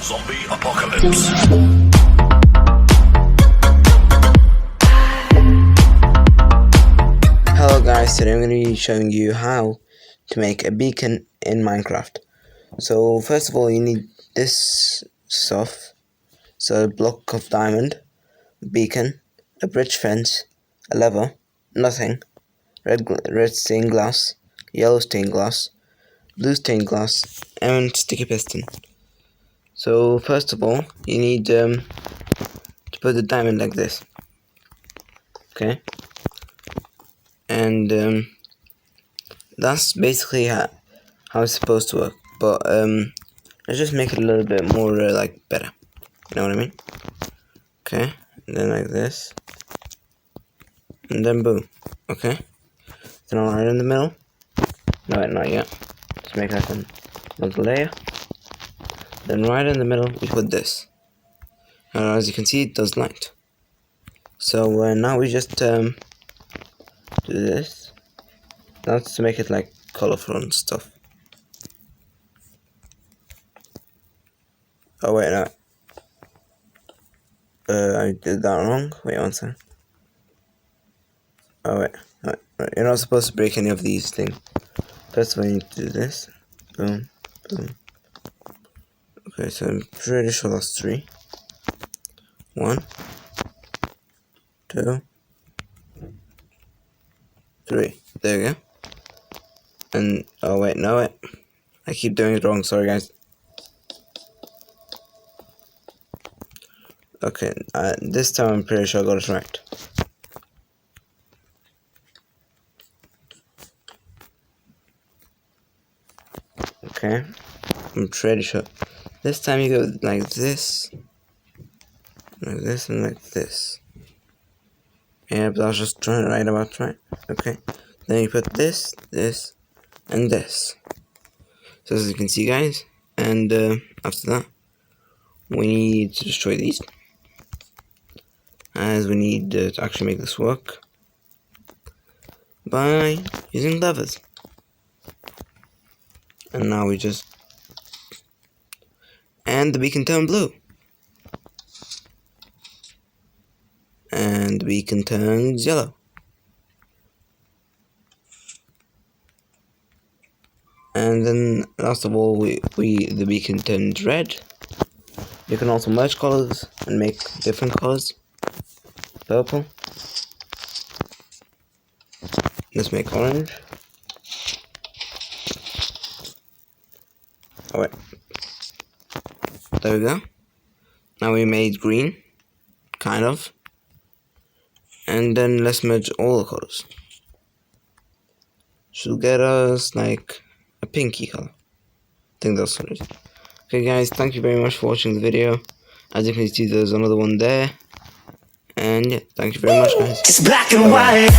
Zombie apocalypse. Hello guys, today I'm going to be showing you how to make a beacon in Minecraft. So first of all you need this stuff. So a block of diamond, beacon, a bridge fence, a lever, nothing, red stained glass, yellow stained glass, blue stained glass, and sticky piston. So first of all you need to put the diamond like this. Okay, and that's basically how it's supposed to work, but let's just make it a little bit more like better, you know what I mean? Okay, and then like this, and then boom. Okay, then right in the middle, no wait, not yet, let's make like another layer, then right in the middle we put this, and as you can see it does light. So now we just do this. That's to make it like colorful and stuff. Oh wait, no. I did that wrong. Wait one second. Oh wait. You're not supposed to break any of these things. First of all, you need to do this. Boom, boom. Okay, so I'm pretty sure that's 3. 1, 2, 3. There we go. And oh wait, no wait. I keep doing it wrong. Sorry guys. Okay, this time I'm pretty sure I got it right. Okay, I'm pretty sure. This time you go like this, and like this. Yeah, but I was just trying to write about right. Okay, then you put this, this, and this. So as you can see, guys, and after that, we need to destroy these, as we need to actually make this work by using levers. And now we just, and the beacon turned blue, and the beacon turns yellow, and then last of all the beacon turns red. You can also merge colors and make different colors. Purple. Let's make orange. Oh wait. There we go. Now we made green, kind of. And then let's merge all the colors. Should get us like a pinky color. I think that's what it is. Okay guys, thank you very much for watching the video. As you can see, there's another one there. And yeah, thank you very much guys. It's black and white.